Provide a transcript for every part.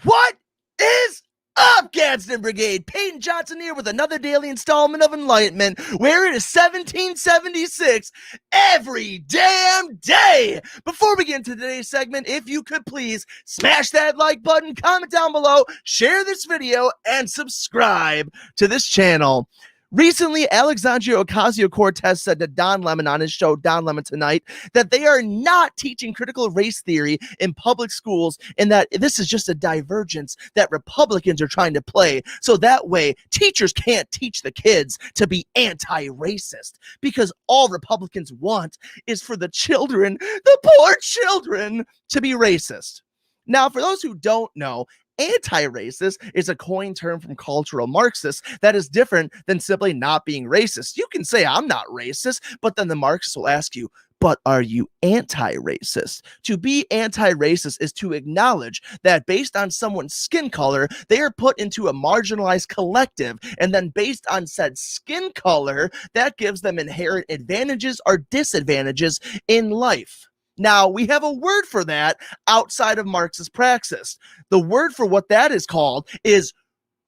What is up, Gadsden Brigade? Peyton Johnson here with another daily installment of Enlightenment, where it is 1776 every damn day. Before we get into today's segment, if you could please smash that like button, comment down below, share this video, and subscribe to this channel. Recently, Alexandria Ocasio-Cortez said to Don Lemon on his show, Don Lemon Tonight, that they are not teaching critical race theory in public schools and that this is just a divergence that Republicans are trying to play. So that way, teachers can't teach the kids to be anti-racist because all Republicans want is for the children, the poor children, to be racist. Now, for those who don't know, anti-racist is a coined term from cultural Marxists that is different than simply not being racist. You can say, I'm not racist, but then the Marxists will ask you, but are you anti-racist? To be anti-racist is to acknowledge that based on someone's skin color, they are put into a marginalized collective, and then based on said skin color, that gives them inherent advantages or disadvantages in life. Now, we have a word for that outside of Marxist praxis. The word for what that is called is,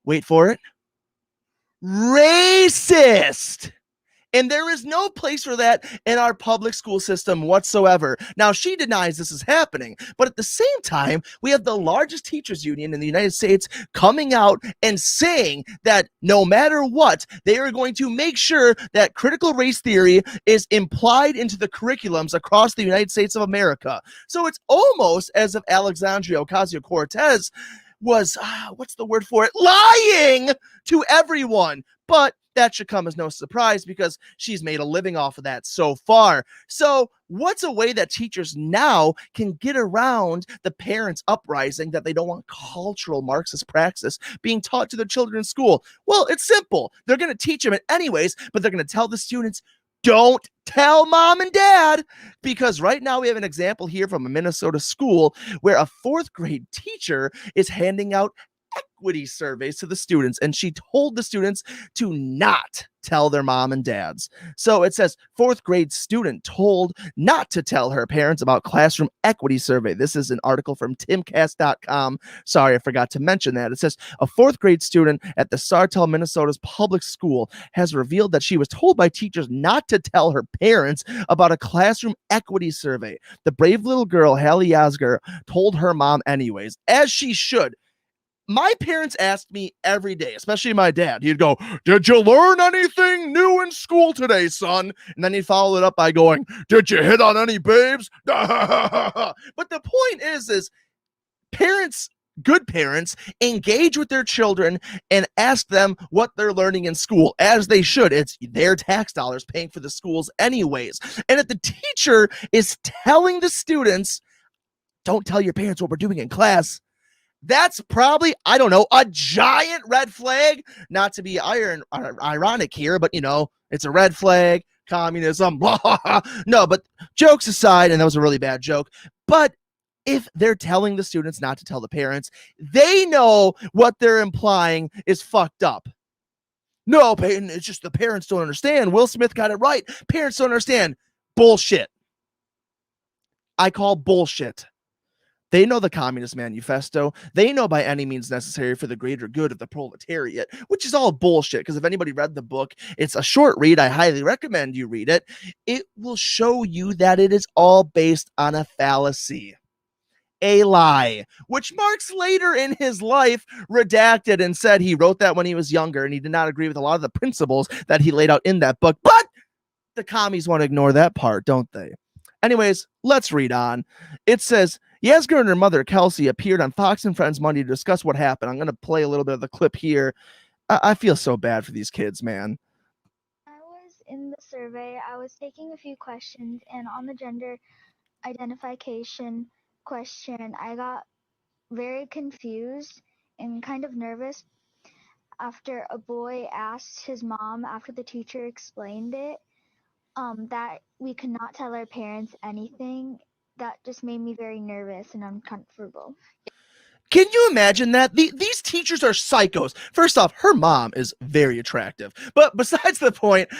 wait for it, racist. And there is no place for that in our public school system whatsoever. Now, she denies this is happening, but at the same time, we have the largest teachers union in the United States coming out and saying that no matter what, they are going to make sure that critical race theory is implied into the curriculums across the United States of America. So it's almost as if Alexandria Ocasio-Cortez was, what's the word for it? Lying to everyone. But that should come as no surprise because she's made a living off of that so far. So what's a way that teachers now can get around the parents' uprising that they don't want cultural Marxist praxis being taught to their children in school? Well, it's simple. They're going to teach them it anyways, but they're going to tell the students, don't tell mom and dad, because right now we have an example here from a Minnesota school where a fourth grade teacher is handing out equity surveys to the students, and she told the students to not tell their mom and dads. So it says fourth grade student told not to tell her parents about classroom equity survey. This is an article from timcast.com. Sorry, I forgot to mention that. It says a fourth grade student at the Sartell, Minnesota's public school has revealed that she was told by teachers not to tell her parents about a classroom equity survey. The brave little girl, Hallie Yasger, told her mom anyways, as she should. My parents asked me every day, especially my dad. He'd go, did you learn anything new in school today, son? And then he'd follow it up by going, did you hit on any babes? But the point is parents, good parents, engage with their children and ask them what they're learning in school, as they should. It's their tax dollars paying for the schools anyways. And if the teacher is telling the students, don't tell your parents what we're doing in class, that's probably, I don't know, a giant red flag. Not to be ironic here, but, you know, it's a red flag, communism, blah, blah, blah. No, but jokes aside, and that was a really bad joke, but if they're telling the students not to tell the parents, they know what they're implying is fucked up. No, Peyton, it's just the parents don't understand. Will Smith got it right. Parents don't understand. Bullshit. I call bullshit. They know the Communist Manifesto. They know by any means necessary for the greater good of the proletariat, which is all bullshit, because if anybody read the book, it's a short read. I highly recommend you read it. It will show you that it is all based on a fallacy, a lie, which Marx later in his life redacted and said he wrote that when he was younger, and he did not agree with a lot of the principles that he laid out in that book. But the commies want to ignore that part, don't they? Anyways, let's read on. It says, Yasger and her mother, Kelsey, appeared on Fox and Friends Monday to discuss what happened. I'm going to play a little bit of the clip here. I feel so bad for these kids, man. I was in the survey, I was taking a few questions, and on the gender identification question, I got very confused and kind of nervous after a boy asked his mom, after the teacher explained it, that we could not tell our parents anything. That just made me very nervous and uncomfortable. Can you imagine that? These teachers are psychos. First off, her mom is very attractive. But besides the point,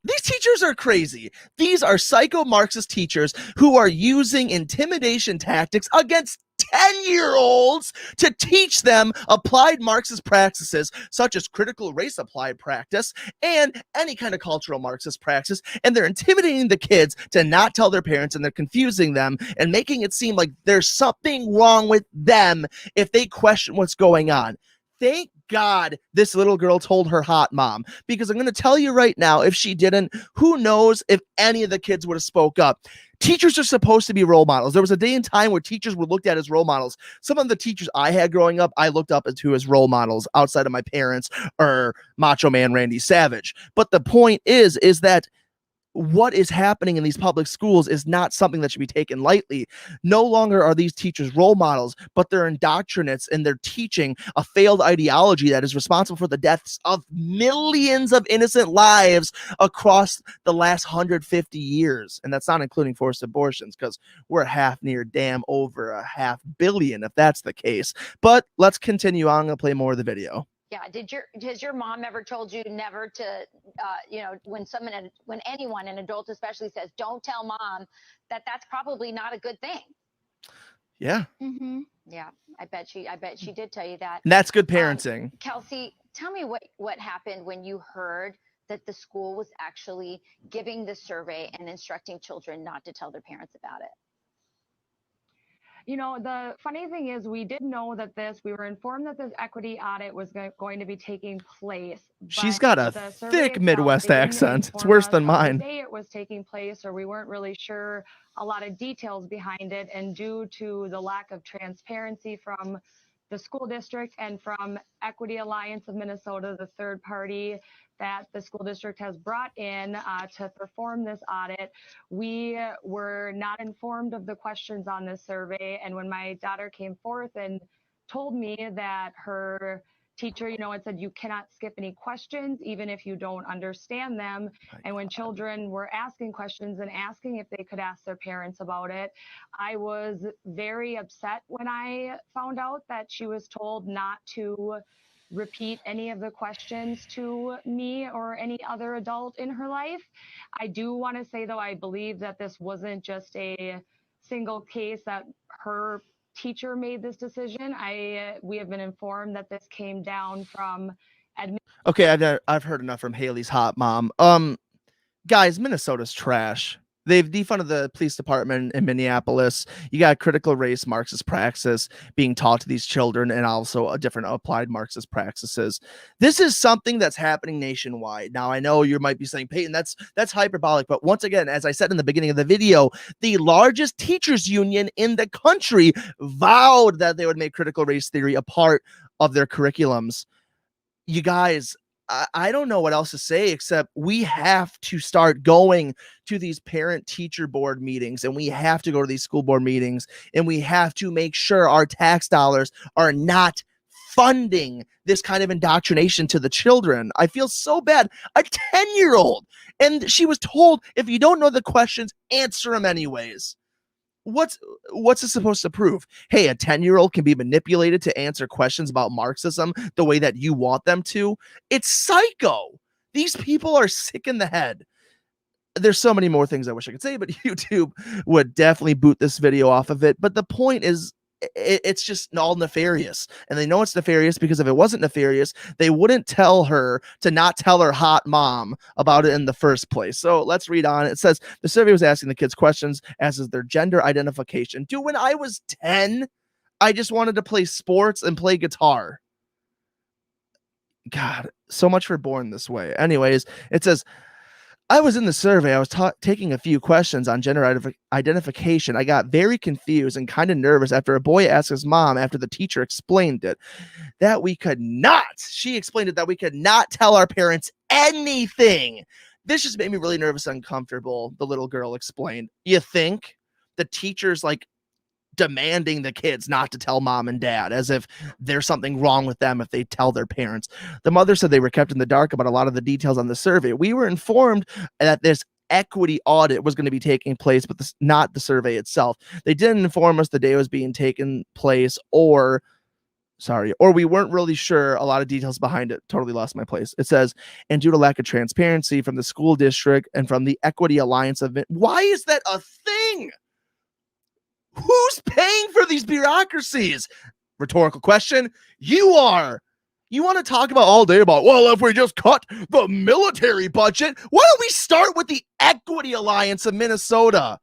these teachers are crazy. These are psycho Marxist teachers who are using intimidation tactics against 10-year-olds to teach them applied Marxist practices such as critical race applied practice and any kind of cultural Marxist practice. And they're intimidating the kids to not tell their parents, and they're confusing them and making it seem like there's something wrong with them if they question what's going on. Thank God this little girl told her hot mom, because I'm going to tell you right now, if she didn't, who knows if any of the kids would have spoke up. Teachers are supposed to be role models. There was a day and time where teachers were looked at as role models. Some of the teachers I had growing up, I looked up to as role models outside of my parents or Macho Man Randy Savage. But the point is that what is happening in these public schools is not something that should be taken lightly. No longer are these teachers role models, but they're indoctrinates, and they're teaching a failed ideology that is responsible for the deaths of millions of innocent lives across the last 150 years. And that's not including forced abortions, because we're over a 500 million if that's the case. But let's continue on. I'm going to play more of the video. Yeah. Has your mom ever told you never to, when anyone, an adult especially, says, don't tell mom, that's probably not a good thing? Yeah. Mm-hmm. Yeah. I bet she did tell you that. And that's good parenting. Kelsey, tell me what happened when you heard that the school was actually giving the survey and instructing children not to tell their parents about it. The funny thing is, we did know that we were informed that this equity audit was going to be taking place. She's got a thick Midwest accent. It's worse than mine. The day it was taking place, or we weren't really sure a lot of details behind it. And due to the lack of transparency from the school district and from Equity Alliance of Minnesota, the third party that the school district has brought in to perform this audit, we were not informed of the questions on this survey. And when my daughter came forth and told me that her teacher, had said, you cannot skip any questions, even if you don't understand them. And when children were asking questions and asking if they could ask their parents about it, I was very upset when I found out that she was told not to repeat any of the questions to me or any other adult in her life. I do want to say, though, I believe that this wasn't just a single case that her teacher made this decision. We have been informed that this came down from Okay, I've heard enough from Haley's hot mom. Guys, Minnesota's trash. They've defunded the police department in Minneapolis. You got critical race Marxist praxis being taught to these children, and also a different applied Marxist practices. This is something that's happening nationwide. Now, I know you might be saying, Peyton, that's hyperbolic. But once again, as I said in the beginning of the video, the largest teachers union in the country vowed that they would make critical race theory a part of their curriculums. You guys, I don't know what else to say, except we have to start going to these parent-teacher board meetings, and we have to go to these school board meetings, and we have to make sure our tax dollars are not funding this kind of indoctrination to the children. I feel so bad. A 10-year-old, and she was told, if you don't know the questions, answer them anyways. What's it supposed to prove? Hey, a 10-year-old can be manipulated to answer questions about Marxism the way that you want them to? It's psycho. These people are sick in the head. There's so many more things I wish I could say, but YouTube would definitely boot this video off of it. But the point is, it's just all nefarious. And they know it's nefarious because if it wasn't nefarious, they wouldn't tell her to not tell her hot mom about it in the first place. So let's read on. It says, the survey was asking the kids questions as is their gender identification. Dude, when I was 10, I just wanted to play sports and play guitar. God, so much for born this way. Anyways, it says, I was in the survey. I was taking a few questions on gender identification. I got very confused and kind of nervous after a boy asked his mom after the teacher explained it that we could not. She explained it that we could not tell our parents anything. This just made me really nervous and uncomfortable. The little girl explained. You think the teacher's like demanding the kids not to tell mom and dad, as if there's something wrong with them if they tell their parents. The mother said they were kept in the dark about a lot of the details on the survey. We were informed that this equity audit was going to be taking place, but not the survey itself. They didn't inform us the day it was being taken place, or we weren't really sure a lot of details behind it. Totally lost my place. It says, and due to lack of transparency from the school district and from the Equity Alliance of it. Why is that a thing? Who's paying for these bureaucracies? Rhetorical question. You are. You want to talk about all day about, well, if we just cut the military budget, why don't we start with the Equity Alliance of Minnesota?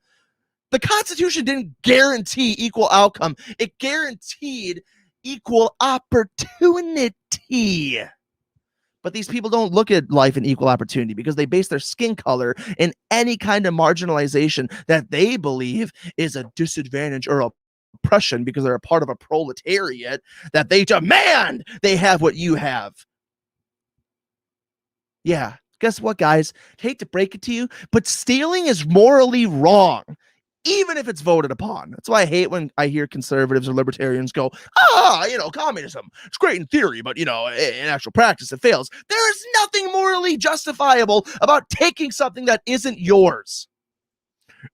The Constitution didn't guarantee equal outcome. It guaranteed equal opportunity. But these people don't look at life in equal opportunity because they base their skin color in any kind of marginalization that they believe is a disadvantage or oppression because they're a part of a proletariat that they demand they have what you have. Yeah, guess what, guys? I hate to break it to you, but stealing is morally wrong, even if it's voted upon. That's why I hate when I hear conservatives or libertarians go, communism, it's great in theory, but, in actual practice, it fails. There is nothing morally justifiable about taking something that isn't yours.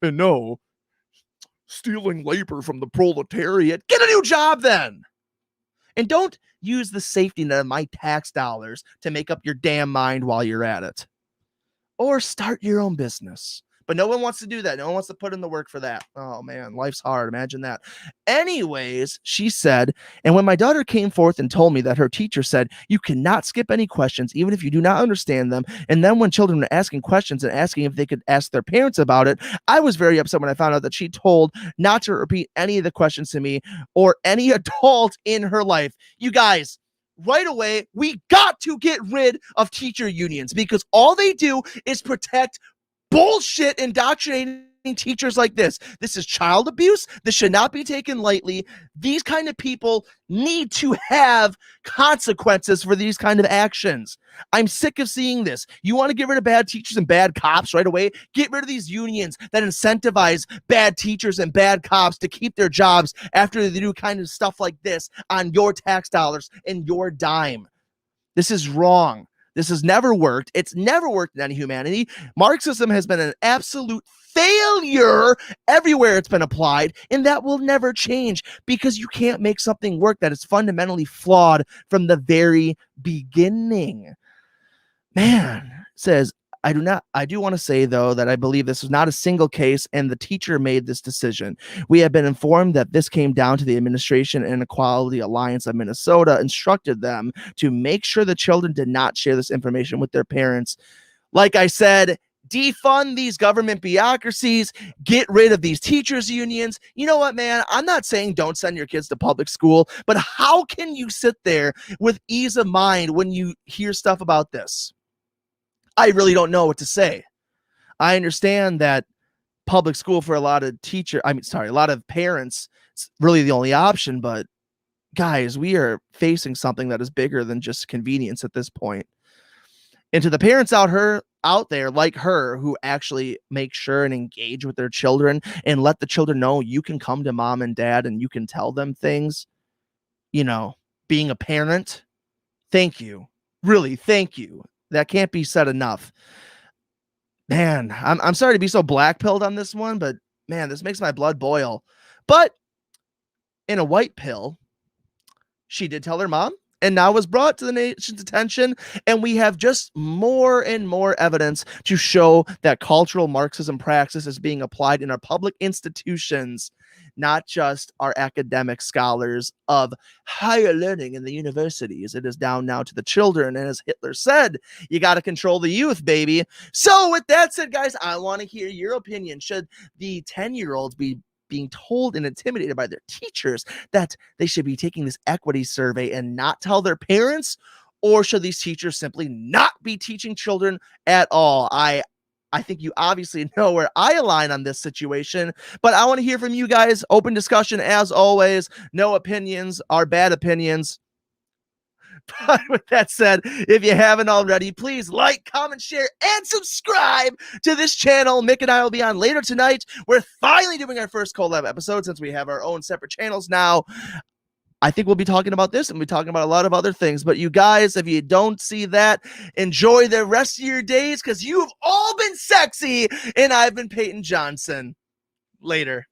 And no, stealing labor from the proletariat, get a new job then. And don't use the safety net of my tax dollars to make up your damn mind while you're at it. Or start your own business. But no one wants to do that. No one wants to put in the work for that. Oh, man, life's hard. Imagine that. Anyways, she said, and when my daughter came forth and told me that her teacher said, you cannot skip any questions, even if you do not understand them. And then when children were asking questions and asking if they could ask their parents about it, I was very upset when I found out that she told not to repeat any of the questions to me or any adult in her life. You guys, right away, we got to get rid of teacher unions because all they do is protect bullshit indoctrinating teachers like this. This is child abuse. This should not be taken lightly. These kind of people need to have consequences for these kind of actions. I'm sick of seeing this. You want to get rid of bad teachers and bad cops right away? Get rid of these unions that incentivize bad teachers and bad cops to keep their jobs after they do kind of stuff like this on your tax dollars and your dime. This is wrong. This has never worked. It's never worked in any humanity. Marxism has been an absolute failure everywhere it's been applied, and that will never change because you can't make something work that is fundamentally flawed from the very beginning. Man, says, I do want to say, though, that I believe this is not a single case and the teacher made this decision. We have been informed that this came down to the Administration and Equality Alliance of Minnesota instructed them to make sure the children did not share this information with their parents. Like I said, defund these government bureaucracies, get rid of these teachers unions. You know what, man? I'm not saying don't send your kids to public school, but how can you sit there with ease of mind when you hear stuff about this? I really don't know what to say. I understand that public school for a lot of a lot of parents, it's really the only option, but guys, we are facing something that is bigger than just convenience at this point. And to the parents out there like her who actually make sure and engage with their children and let the children know you can come to mom and dad and you can tell them things, being a parent, thank you. Really, thank you. That can't be said enough. Man, I'm sorry to be so black-pilled on this one, but man, this makes my blood boil. But in a white pill, she did tell her mom and now was brought to the nation's attention. And we have just more and more evidence to show that cultural Marxism praxis is being applied in our public institutions, not just our academic scholars of higher learning in the universities. It is down now to the children. And as Hitler said, you got to control the youth, baby. So with that said, guys, I want to hear your opinion. Should the 10-year-olds be being told and intimidated by their teachers that they should be taking this equity survey and not tell their parents? Or should these teachers simply not be teaching children at all? I think you obviously know where I align on this situation, but I want to hear from you guys. Open discussion as always. No opinions are bad opinions. But with that said, if you haven't already, please like, comment, share, and subscribe to this channel. Mick and I will be on later tonight. We're finally doing our first collab episode since we have our own separate channels now. I think we'll be talking about this and we'll be talking about a lot of other things. But you guys, if you don't see that, enjoy the rest of your days because you've all been sexy and I've been Peyton Johnson. Later.